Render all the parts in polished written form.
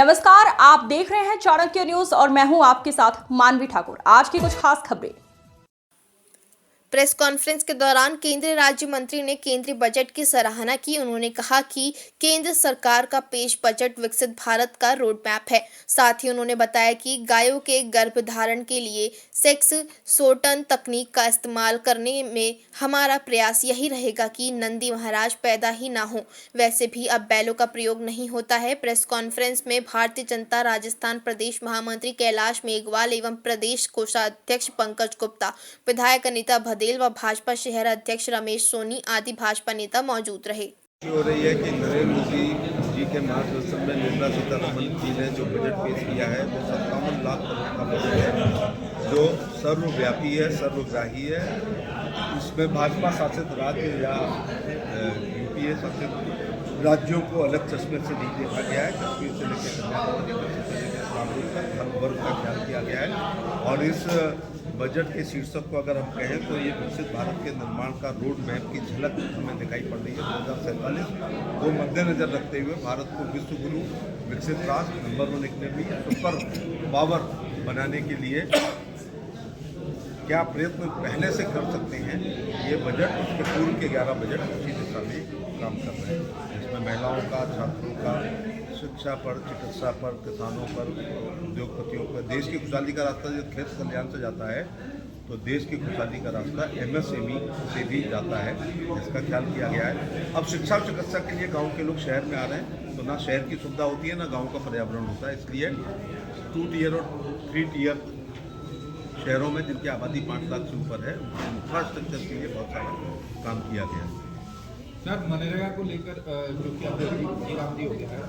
नमस्कार, आप देख रहे हैं चाणक्य न्यूज और मैं हूं आपके साथ मानवी ठाकुर। आज की कुछ खास खबरें। प्रेस कॉन्फ्रेंस के दौरान केंद्रीय राज्य मंत्री ने केंद्रीय बजट की सराहना की। उन्होंने कहा कि केंद्र सरकार का पेश बजट विकसित भारत का रोड मैप है। साथ ही उन्होंने बताया कि गायों के गर्भधारण के लिए सेक्स सोर्टन तकनीक का इस्तेमाल करने में हमारा प्रयास यही रहेगा कि नंदी महाराज पैदा ही ना हो। वैसे भी अब बैलों का प्रयोग नहीं होता है। प्रेस कॉन्फ्रेंस में भारतीय जनता राजस्थान प्रदेश महामंत्री कैलाश मेघवाल एवं प्रदेश कोषाध्यक्ष पंकज गुप्ता, विधायक अनीता भदेल व भाजपा शहर अध्यक्ष रमेश सोनी आदि भाजपा नेता मौजूद रहे। हो रही है कि नरेंद्र मोदी जी के मार्गदर्शन में निर्मला सीतारमण जी ने जो बजट पेश किया है वो 57 लाख करोड़ का बजट है, जो सर्वव्यापी है, सर्वग्राही है। इसमें भाजपा शासित राज्य या यूपीए शासित राज्यों को अलग चश्मे से नहीं देखा गया है। कश्मीर से लेकर कन्याकुमारी से लेकर कानून तक हर वर्ग का ख्याल किया गया है। और इस बजट के शीर्षक को अगर हम कहें तो ये विकसित भारत के निर्माण का रोड मैप की झलक हमें दिखाई पड़ रही है। 2047 को मद्देनजर रखते हुए भारत को विश्व गुरु, विकसित राष्ट्र, नंबर 1 इकोनॉमी, सुपर पावर बनाने के लिए क्या प्रयत्न पहले से कर सकते हैं, ये बजट उसके पूर्व के 11 बजट उसी दिशा में काम कर रहे हैं। इसमें महिलाओं का, छात्रों का, शिक्षा पर, चिकित्सा पर, किसानों पर, उद्योगपतियों पर, देश की खुशहाली का रास्ता जब खेत कल्याण से जाता है तो देश की खुशहाली का रास्ता एमएसएमई से भी जाता है, इसका ख्याल किया गया है। अब शिक्षा और चिकित्सा के लिए गांव के लोग शहर में आ रहे हैं तो ना शहर की सुविधा होती है, ना गांव का पर्यावरण होता है। इसलिए 2 टियर और 3 टियर शहरों में जिनकी आबादी 5 लाख से ऊपर है, इंफ्रास्ट्रक्चर के लिए बहुत सारा काम किया गया है। सर, मनरेगा को लेकर जो कि अब हो गया है,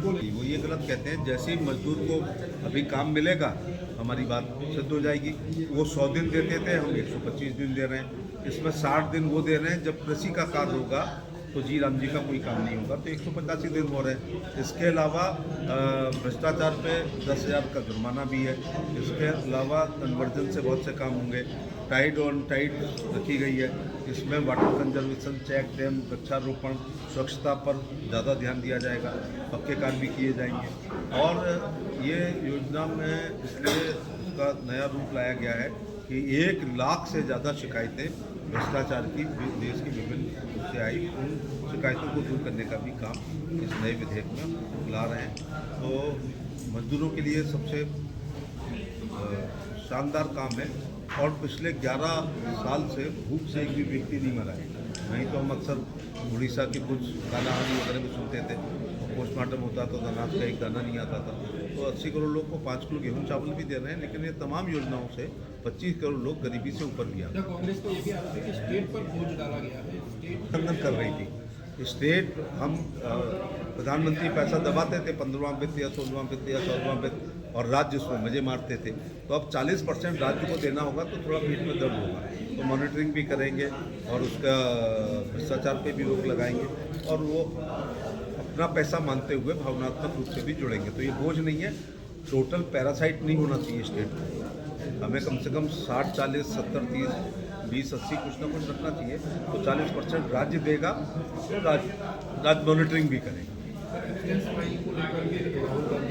वो ये गलत कहते हैं। जैसे ही मजदूर को अभी काम मिलेगा हमारी बात सिद्ध हो जाएगी। वो 100 दिन देते थे, हम 125 दिन दे रहे हैं। इसमें 60 दिन वो दे रहे हैं जब कृषि का कार्य होगा तो जी राम जी का कोई काम नहीं होगा, तो 185 दिन हो रहे हैं। इसके अलावा भ्रष्टाचार पे 10,000 का जुर्माना भी है। इसके अलावा कन्वर्जन से बहुत से काम होंगे। टाइड ऑन टाइड रखी गई है। इसमें वाटर कंजर्वेशन, चेक डैम, वृक्षारोपण, स्वच्छता पर ज़्यादा ध्यान दिया जाएगा। पक्के कार्य भी किए जाएंगे। और ये योजना में इसलिए उसका नया रूप लाया गया है कि 1 लाख से ज़्यादा शिकायतें भ्रष्टाचार की देश की विभिन्न रूप से आई, उन शिकायतों को दूर करने का भी काम इस नए विधेयक में ला रहे हैं। तो मजदूरों के लिए सबसे शानदार काम है। और पिछले 11 साल से भूख से एक भी व्यक्ति नहीं मरा है। नहीं तो हम अक्सर उड़ीसा की कुछ दानाहानी वगैरह भी सुनते थे, पोस्टमार्टम होता तो अनाज का एक दाना नहीं आता था। तो 80 करोड़ लोग को 5 किलो गेहूँ चावल भी दे रहे हैं, लेकिन ये तमाम योजनाओं से 25 करोड़ लोग गरीबी से ऊपर भी आ रहे हैं। कांग्रेस को ये भी आरोप है कि स्टेट पर बोझ डाला गया है, स्टेट खंडन कर रही थी। स्टेट हम प्रधानमंत्री पैसा दबाते थे, 15वां वित्त या 16वां वित्त या 14वां वित्त, और राज्य उसमें मजे मारते थे। तो अब 40% राज्य को देना होगा तो थोड़ा पेट में दर्द होगा, तो मॉनिटरिंग भी करेंगे और उसका भ्रष्टाचार पे भी रोक लगाएंगे और वो अपना पैसा मानते हुए भावनात्मक रूप से भी जुड़ेंगे। तो ये बोझ नहीं है, टोटल पैरासाइट नहीं होना चाहिए स्टेट को। हमें कम से कम 60, 40, 70, 30, 20, 80 कुछ ना कुछ रखना चाहिए। तो 40% राज्य देगा तो राज्य मॉनिटरिंग भी करेगा। को लेकर के राहुल गांधी